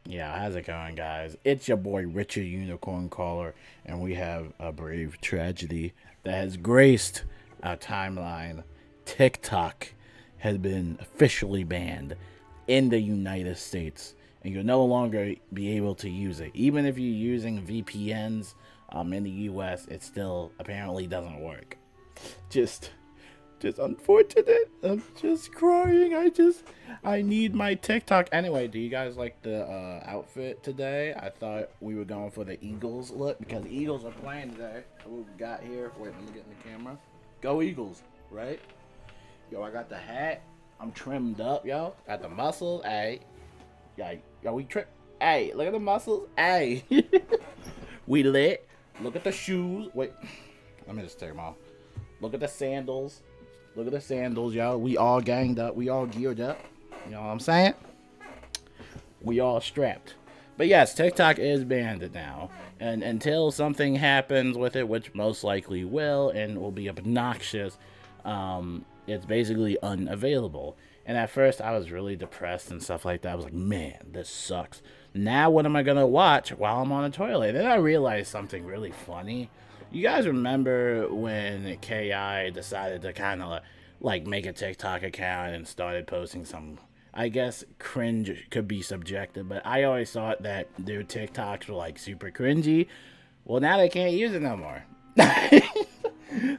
Yeah, how's it going, guys? It's your boy Richard Unicorn Caller, and we have a brave tragedy that has graced our timeline. TikTok has been officially banned in the United States, and you'll no longer be able to use it. Even if you're using VPNs in the US, it still apparently doesn't work. Just just unfortunate. I'm just crying. I need my TikTok. Anyway, do you guys like the outfit today? I thought we were going for the Eagles look because the Eagles are playing today. What we got here? Wait, let me get in the camera. Go Eagles, right? Yo, I got the hat. I'm trimmed up, yo. Got the muscles. Hey, yeah, yo, we trip. Hey, look at the muscles. Hey, we lit. Look at the shoes. Wait, let me just take them off. Look at the sandals. Look at the sandals, y'all. We all ganged up. We all geared up. You know what I'm saying? We all strapped. But yes, TikTok is banned now. And until something happens with it, which most likely will and will be obnoxious, it's basically unavailable. And at first, I was really depressed and stuff like that. I was like, man, this sucks. Now, what am I going to watch while I'm on the toilet? And then I realized something really funny. You guys remember when KI decided to kind of like make a TikTok account and started posting some, I guess cringe could be subjective, but I always thought that their TikToks were like super cringy. Well, now they can't use it no more.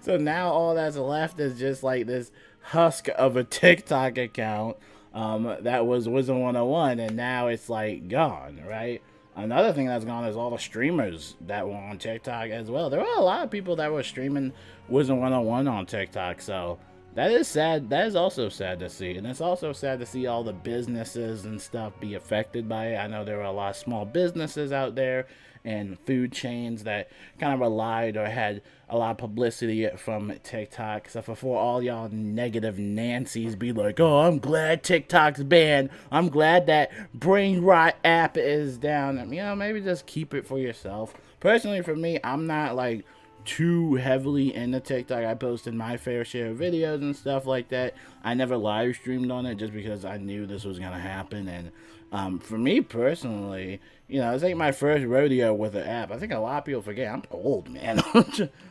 So now all that's left is just like this husk of a TikTok account that was Wizard101, and now it's like gone, right? Another thing that's gone is all the streamers that were on TikTok as well. There were a lot of people that were streaming Wizard101 on TikTok, so that is sad. That is also sad to see. And it's also sad to see all the businesses and stuff be affected by it. I know there were a lot of small businesses out there and food chains that kind of relied or had a lot of publicity from TikTok. So for all y'all negative Nancy's be like, oh, I'm glad TikTok's banned. I'm glad that Brain Rot app is down. You know, maybe just keep it for yourself. Personally, for me, I'm not like too heavily into TikTok. I posted my fair share of videos and stuff like that. I never live streamed on it just because I knew this was gonna happen. And for me personally, you know, this ain't my first rodeo with an app. I think a lot of people forget I'm old, man.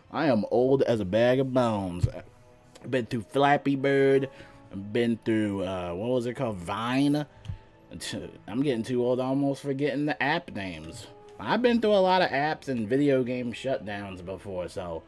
I am old as a bag of bones. I've been through Flappy Bird. I've been through what was it called, Vine. I'm getting too old, almost forgetting the app names. I've been through a lot of apps and video game shutdowns before, so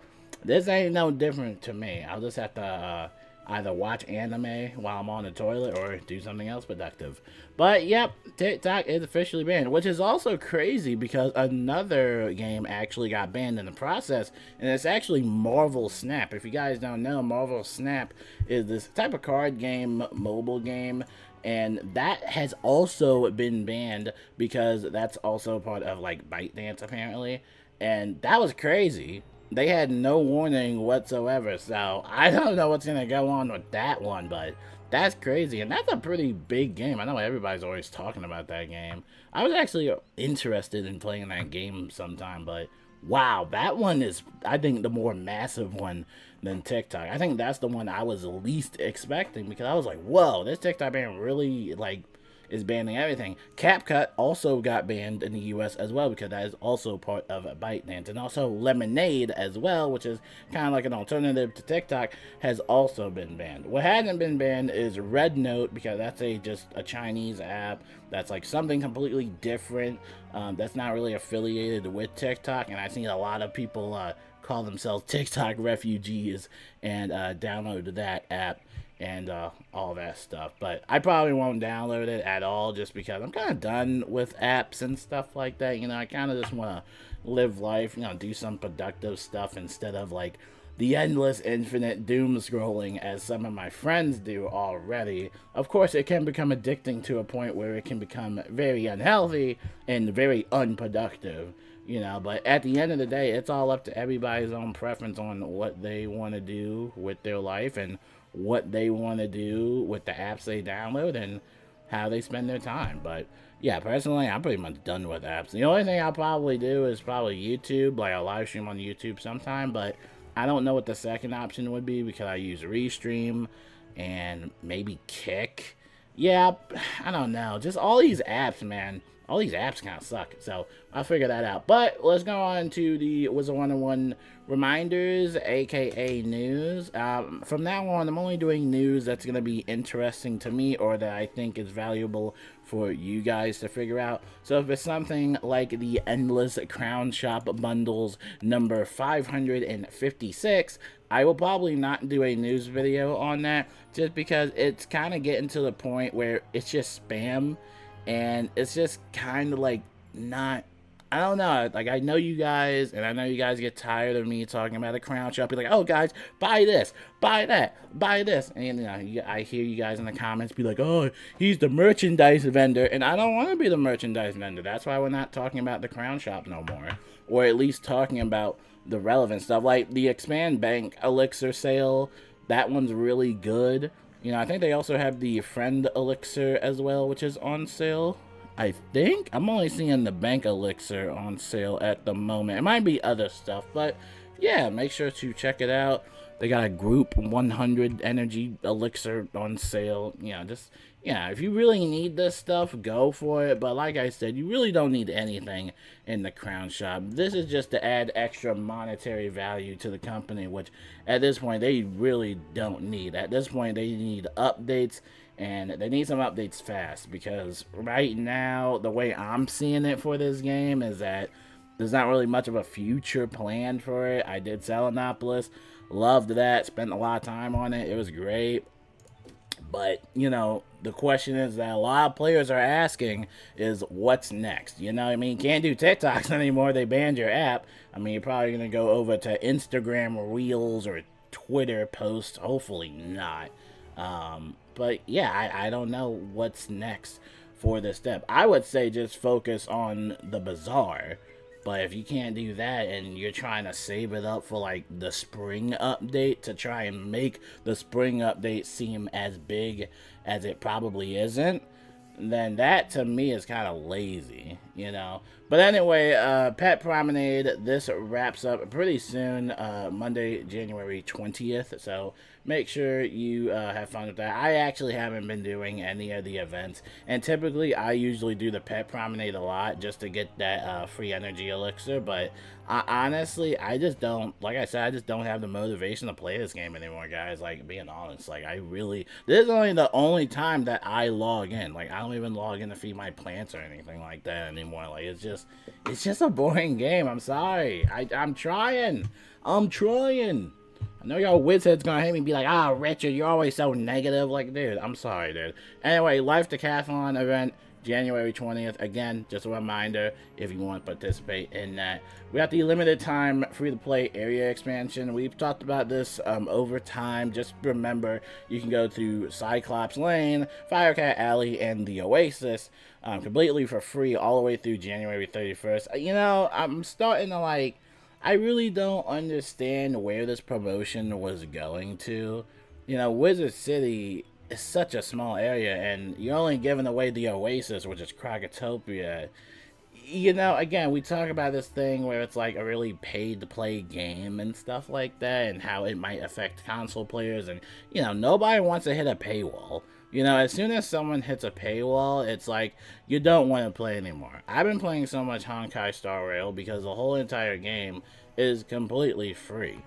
this ain't no different to me. I'll just have to either watch anime while I'm on the toilet or do something else productive. But yep, TikTok is officially banned, which is also crazy because another game actually got banned in the process, and it's actually Marvel Snap. If you guys don't know, Marvel Snap is this type of card game, mobile game, and that has also been banned because that's also part of like ByteDance apparently, and that was crazy. They had no warning whatsoever, so I don't know what's gonna go on with that one, but that's crazy, and that's a pretty big game. I know everybody's always talking about that game. I was actually interested in playing that game sometime, but wow, that one is, I think, the more massive one than TikTok. I think that's the one I was least expecting because I was like, whoa, this TikTok ban really like is banning everything. CapCut also got banned in the US as well because that is also part of ByteDance. And also Lemonade as well, which is kind of like an alternative to TikTok, has also been banned. What hasn't been banned is Red Note because that's just a Chinese app that's like something completely different, that's not really affiliated with TikTok. And I've seen a lot of people call themselves TikTok refugees and download that app and all that stuff. But I probably won't download it at all just because I'm kind of done with apps and stuff like that. You know, I kind of just want to live life, you know, do some productive stuff instead of like the endless infinite doom scrolling as some of my friends do already. Of course, it can become addicting to a point where it can become very unhealthy and very unproductive. You know, but at the end of the day, it's all up to everybody's own preference on what they want to do with their life and what they want to do with the apps they download and how they spend their time. But yeah, personally, I'm pretty much done with apps. The only thing I'll probably do is probably YouTube, like I'll live stream on YouTube sometime, but I don't know what the second option would be because I use Restream and maybe Kick. Yeah, I don't know. Just all these apps, man. all these apps kind of suck. So I'll figure that out. But let's go on to the Wizard101 reminders, aka news. From now on, I'm only doing news that's going to be interesting to me or that I think is valuable for you guys to figure out. So if it's something like the Endless Crown Shop bundles number 556, I will probably not do a news video on that, just because it's kind of getting to the point where it's just spam, and it's just kind of like not, I don't know, like, I know you guys, and I know you guys get tired of me talking about a crown shop. Be like, oh, guys, buy this, buy that, buy this. And, you know, I hear you guys in the comments be like, oh, he's the merchandise vendor. And I don't want to be the merchandise vendor. That's why we're not talking about the crown shop no more. Or at least talking about the relevant stuff. Like the Expand Bank Elixir sale, that one's really good. You know, I think they also have the Friend Elixir as well, which is on sale. I think I'm only seeing the Bank Elixir on sale at the moment. It might be other stuff, but yeah, make sure to check it out. They got a Group 100 Energy Elixir on sale. You know, just, yeah, if you really need this stuff, go for it. But like I said, you really don't need anything in the Crown Shop. This is just to add extra monetary value to the company, which at this point they really don't need. At this point, they need updates. And they need some updates fast, because right now, the way I'm seeing it for this game is that there's not really much of a future planned for it. I did Selenopolis, loved that, spent a lot of time on it, it was great. But, you know, the question is that a lot of players are asking is, what's next? You know what I mean? You can't do TikToks anymore, they banned your app. I mean, you're probably going to go over to Instagram Reels or Twitter posts, hopefully not. But yeah, I don't know what's next for this step. I would say just focus on the Bazaar. But if you can't do that and you're trying to save it up for like the spring update to try and make the spring update seem as big as it probably isn't, then that to me is kind of lazy, you know. But anyway, Pet Promenade, this wraps up pretty soon, Monday, January 20th. So make sure you have fun with that. I actually haven't been doing any of the events, and typically I usually do the Pet Promenade a lot just to get that free energy elixir. But honestly, I just don't, like I said, I just don't have the motivation to play this game anymore, guys. Like, being honest, like, I really, this is only the only time that I log in. Like, I don't even log in to feed my plants or anything like that anymore. Like, it's just a boring game. I'm sorry. I'm trying. I know y'all wizheads gonna hate me and be like, ah, Richard, you're always so negative. Like, dude, I'm sorry, dude. Anyway, Life Decathlon event, January 20th. Again, just a reminder, if you want to participate in that. We got the limited time free-to-play area expansion. We've talked about this over time. Just remember, you can go through Cyclops Lane, Firecat Alley, and the Oasis completely for free all the way through January 31st. You know, I'm starting to, like, I really don't understand where this promotion was going to. You know, Wizard City is such a small area, and you're only giving away the Oasis, which is Krakatopia. You know, again, we talk about this thing where it's like a really paid-to-play game and stuff like that, and how it might affect console players, and, you know, nobody wants to hit a paywall. You know, as soon as someone hits a paywall, it's like, you don't want to play anymore. I've been playing so much Honkai Star Rail because the whole entire game is completely free,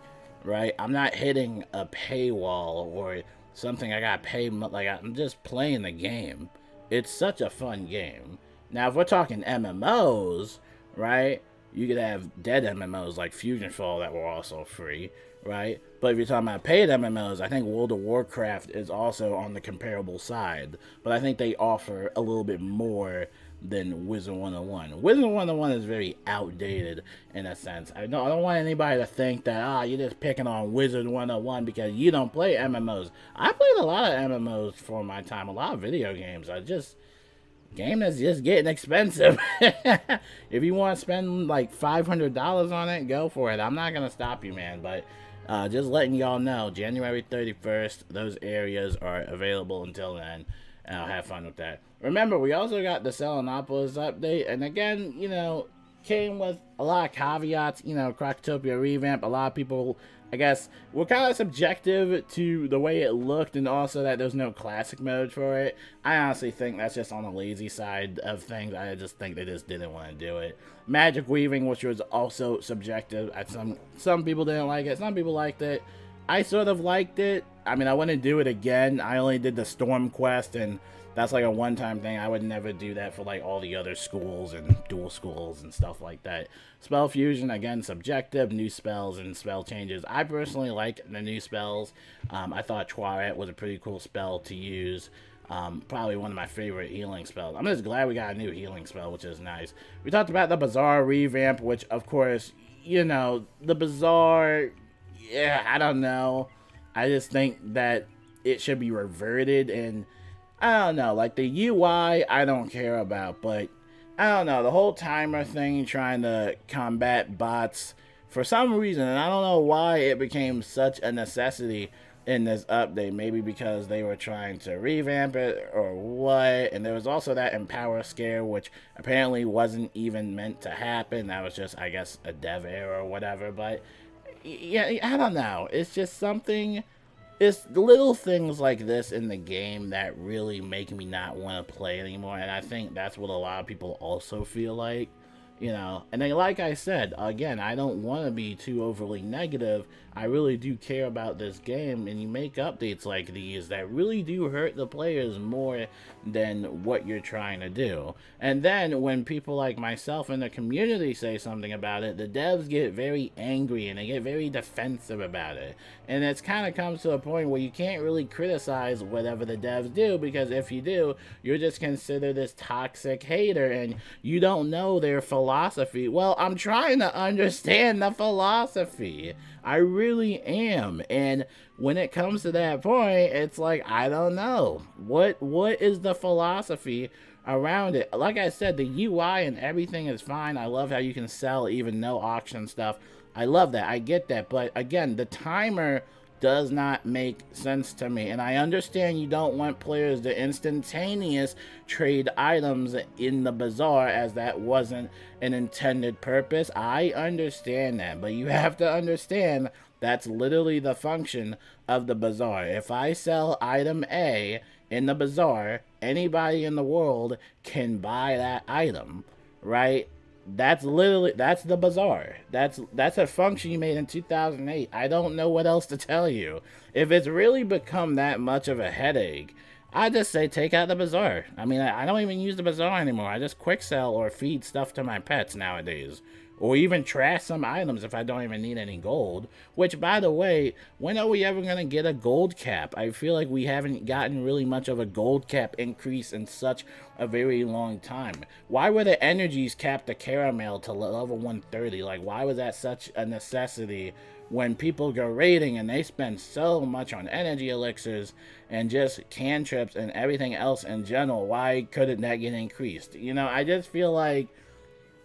right? I'm not hitting a paywall or something I gotta pay, like, I'm just playing the game. It's such a fun game. Now, if we're talking MMOs, right, you could have dead MMOs like Fusion Fall that were also free, right? But if you're talking about paid MMOs, I think World of Warcraft is also on the comparable side. But I think they offer a little bit more than Wizard101. Wizard101 is very outdated in a sense. I don't want anybody to think that, you're just picking on Wizard101 because you don't play MMOs. I played a lot of MMOs for my time, a lot of video games. Game is just getting expensive. If you want to spend like $500 on it, go for it. I'm not going to stop you, man. But just letting y'all know, January 31st, those areas are available until then. And I'll have fun with that. Remember, we also got the Selenopolis update. And again, you know, came with a lot of caveats. You know, Krakatopia revamp. A lot of people I guess we're kind of subjective to the way it looked, and also that there's no classic mode for it. I honestly think that's just on the lazy side of things. I just think they just didn't want to do it. Magic weaving, which was also subjective. Some people didn't like it, some people liked it. I sort of liked it. I mean, I wouldn't do it again. I only did the Storm quest, and that's like a one-time thing. I would never do that for like all the other schools and dual schools and stuff like that. Spell fusion, again, subjective, new spells and spell changes. I personally like the new spells. I thought Tuaret was a pretty cool spell to use. Probably one of my favorite healing spells. I'm just glad we got a new healing spell, which is nice. We talked about the Bazaar revamp, which, of course, you know, the Bazaar, yeah, I don't know. I just think that it should be reverted, and I don't know, like the UI I don't care about, but I don't know, the whole timer thing trying to combat bots for some reason, and I don't know why it became such a necessity in this update. Maybe because they were trying to revamp it or what. And there was also that Empower scare, which apparently wasn't even meant to happen. That was just, I guess, a dev error or whatever. But yeah, I don't know. It's just something. It's little things like this in the game that really make me not want to play anymore. And I think that's what a lot of people also feel like. You know, and then like I said, again, I don't want to be too overly negative. I really do care about this game, and you make updates like these that really do hurt the players more than what you're trying to do. And then when people like myself in the community say something about it, the devs get very angry and they get very defensive about it. And it's kind of comes to a point where you can't really criticize whatever the devs do, because if you do, you're just considered this toxic hater and you don't know their philosophy. Well, I'm trying to understand the philosophy. I really am. And when it comes to that point, it's like, I don't know. What is the philosophy around it? Like I said, the UI and everything is fine. I love how you can sell even no auction stuff. I love that. I get that. But again, the timer does not make sense to me. And I understand you don't want players to instantaneous trade items in the bazaar, as that wasn't an intended purpose. I understand that, but you have to understand that's literally the function of the bazaar. If I sell item A in the bazaar, anybody in the world can buy that item, right? That's the bazaar. That's a function you made in 2008. I don't know what else to tell you. If it's really become that much of a headache, I just say take out the bazaar. I mean, I don't even use the bazaar anymore. I just quick sell or feed stuff to my pets nowadays. Or even trash some items if I don't even need any gold. Which, by the way, when are we ever going to get a gold cap? I feel like we haven't gotten really much of a gold cap increase in such a very long time. Why were the energies capped to caramel to level 130? Like, why was that such a necessity when people go raiding and they spend so much on energy elixirs and just cantrips and everything else in general? Why couldn't that get increased? You know, I just feel like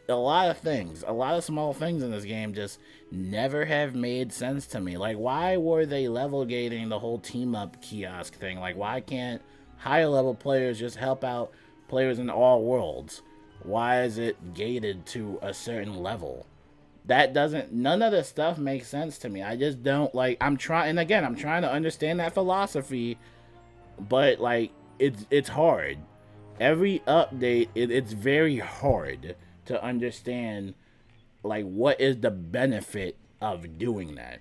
a lot of small things in this game just never have made sense to me. Like, why were they level gating the whole team up kiosk thing? Like, why can't higher level players just help out players in all worlds? Why is it gated to a certain level? None of this stuff makes sense to me. I just don't, like, I'm trying to understand that philosophy, but like, it's hard. Every update, it's very hard to understand, like, what is the benefit of doing that,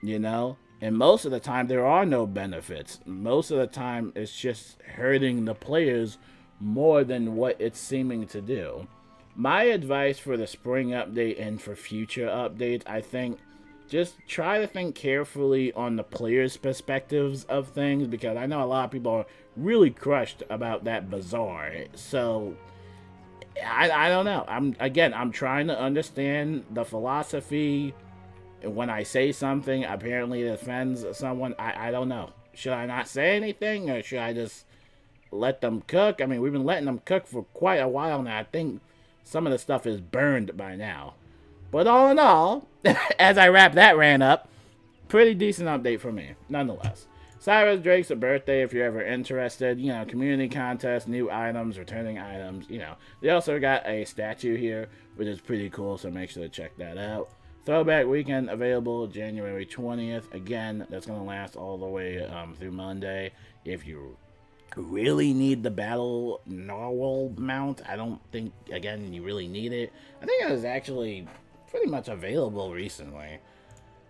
you know? And most of the time, there are no benefits. Most of the time, it's just hurting the players more than what it's seeming to do. My advice for the spring update and for future updates, I think, just try to think carefully on the players' perspectives of things, because I know a lot of people are really crushed about that bazaar. So I don't know. I'm trying to understand the philosophy. When I say something apparently it offends someone, I don't know. Should I not say anything, or should I just let them cook? I mean, we've been letting them cook for quite a while now. I think some of the stuff is burned by now. But all in all, as I wrap that rant up, pretty decent update for me, nonetheless. Cyrus Drake's birthday, if you're ever interested. You know, community contest, new items, returning items, you know. They also got a statue here, which is pretty cool, so make sure to check that out. Throwback Weekend available January 20th. Again, that's going to last all the way through Monday. If you really need the battle narwhal mount, I don't think, again, you really need it. I think it was actually pretty much available recently.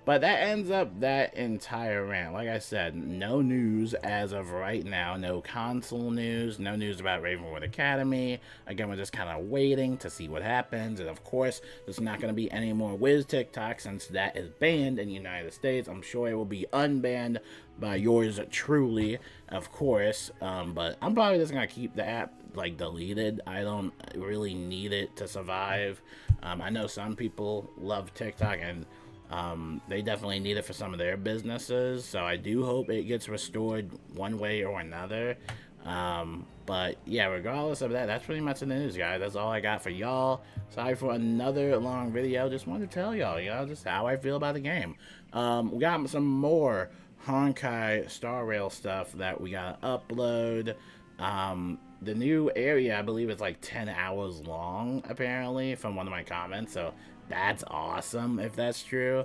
But that ends up that entire rant. Like I said, no news as of right now. No console news. No news about Ravenwood Academy. Again, we're just kind of waiting to see what happens. And of course, there's not going to be any more Wiz TikTok since that is banned in the United States. I'm sure it will be unbanned by yours truly, of course. But I'm probably just going to keep the app like deleted. I don't really need it to survive. I know some people love TikTok and they definitely need it for some of their businesses, so I do hope it gets restored one way or another. But yeah, regardless of that, that's pretty much the news, guys. That's all I got for y'all. Sorry for another long video. Just wanted to tell y'all, just how I feel about the game. We got some more Honkai Star Rail stuff that we gotta upload. The new area, I believe, is like 10 hours long, apparently, from one of my comments, so that's awesome if that's true.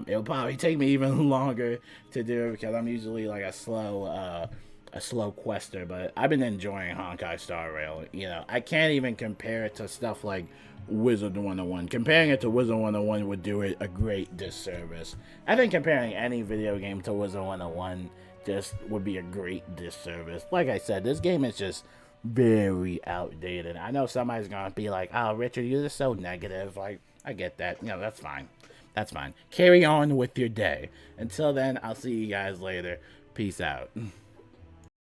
It'll probably take me even longer to do it because I'm usually like a slow quester, but I've been enjoying Honkai Star Rail. I can't even compare it to stuff like Wizard101. Comparing it to Wizard101 would do it a great disservice. I think comparing any video game to Wizard101 just would be a great disservice. Like I said, this game is just very outdated. I know somebody's gonna be like, "Oh, Richard, you're just so negative." Like, I get that. That's fine. That's fine. Carry on with your day. Until then, I'll see you guys later. Peace out.